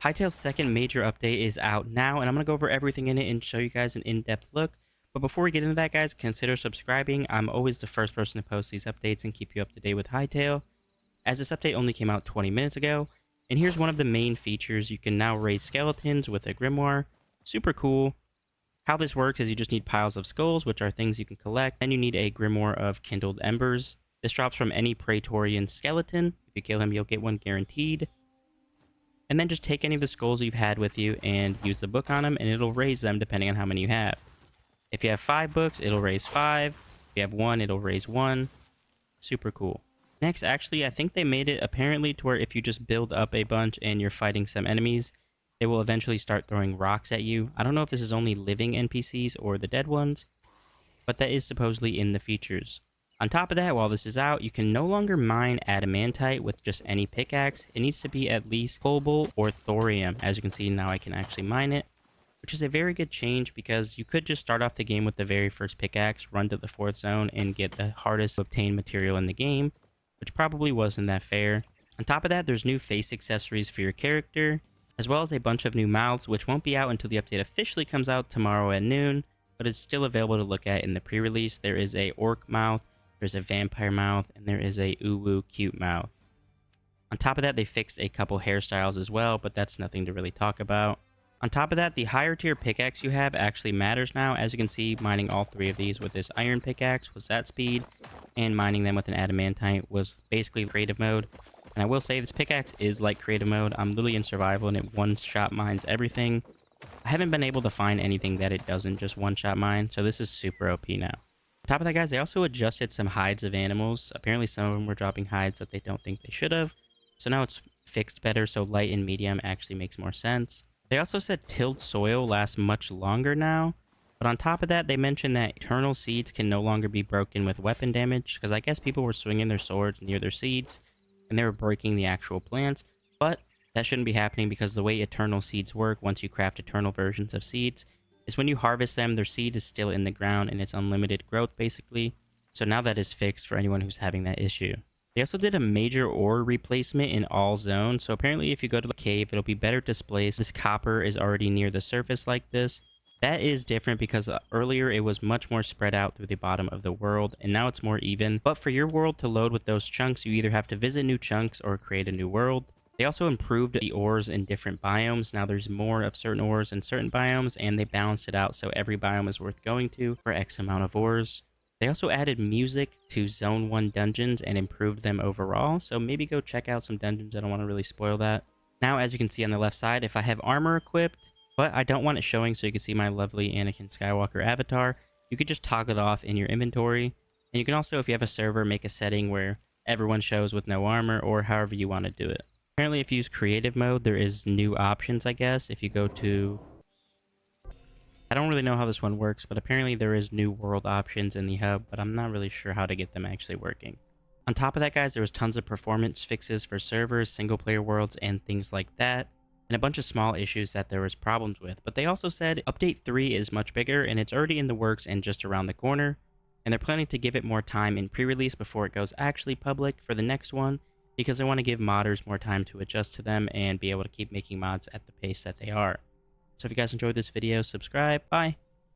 Hytale's second major update is out now, and I'm going to go over everything in it and show you guys an in-depth look. But before we get into that, guys, consider subscribing. I'm always the first person to post these updates and keep you up to date with Hytale, as this update only came out 20 minutes ago. And here's one of the main features. You can now raise skeletons with a grimoire. Super cool. How this works is you just need piles of skulls, which are things you can collect. Then you need a grimoire of kindled embers. This drops from any Praetorian skeleton. If you kill him, you'll get one guaranteed. And then just take any of the skulls you've had with you and use the book on them, and it'll raise them depending on how many you have. If you have 5 books, it'll raise 5. If you have 1, it'll raise 1. Super cool. Next, actually, I think they made it apparently to where if you just build up a bunch and you're fighting some enemies, they will eventually start throwing rocks at you. I don't know if this is only living NPCs or the dead ones, but that is supposedly in the features. On top of that, while this is out, you can no longer mine adamantite with just any pickaxe. It needs to be at least cobalt or thorium. As you can see, now I can actually mine it, which is a very good change because you could just start off the game with the very first pickaxe, run to the 4th zone, and get the hardest to obtain material in the game, which probably wasn't that fair. On top of that, there's new face accessories for your character, as well as a bunch of new mouths, which won't be out until the update officially comes out tomorrow at noon, but it's still available to look at in the pre-release. There is a orc mouth, there's a vampire mouth, and there is a uwu cute mouth. On top of that, they fixed a couple hairstyles as well, but that's nothing to really talk about. On top of that, the higher tier pickaxe you have actually matters now. As you can see, mining all 3 of these with this iron pickaxe was that speed, and mining them with an adamantite was basically creative mode. And I will say this pickaxe is like creative mode. I'm literally in survival and it one-shot mines everything. I haven't been able to find anything that it doesn't just one-shot mine, so this is super OP now. On top of that, guys, they also adjusted some hides of animals. Apparently some of them were dropping hides that they don't think they should have. So now it's fixed better, so light and medium actually makes more sense. They also said tilled soil lasts much longer now. But on top of that, they mentioned that eternal seeds can no longer be broken with weapon damage, because I guess people were swinging their swords near their seeds, and they were breaking the actual plants. But that shouldn't be happening because the way eternal seeds work, once you craft eternal versions of seeds, is when you harvest them, their seed is still in the ground and it's unlimited growth basically. So now that is fixed for anyone who's having that issue. They also did a major ore replacement in all zones. So apparently if you go to the cave, it'll be better displaced. This copper is already near the surface like this. That is different because earlier it was much more spread out through the bottom of the world, and now it's more even. But for your world to load with those chunks, you either have to visit new chunks or create a new world. They also improved the ores in different biomes. Now there's more of certain ores in certain biomes, and they balanced it out so every biome is worth going to for X amount of ores. They also added music to Zone 1 dungeons and improved them overall, so maybe go check out some dungeons. I don't want to really spoil that. Now, as you can see on the left side, if I have armor equipped, but I don't want it showing so you can see my lovely Anakin Skywalker avatar, you could just toggle it off in your inventory. And you can also, if you have a server, make a setting where everyone shows with no armor, or however you want to do it. Apparently, if you use creative mode, there is new options, I guess. If you go to... I don't really know how this one works, but apparently there is new world options in the hub, but I'm not really sure how to get them actually working. On top of that, guys, there was tons of performance fixes for servers, single-player worlds, and things like that, and a bunch of small issues that there was problems with. But they also said Update 3 is much bigger, and it's already in the works and just around the corner, and they're planning to give it more time in pre-release before it goes actually public for the next one, because they want to give modders more time to adjust to them and be able to keep making mods at the pace that they are. So if you guys enjoyed this video, subscribe. Bye!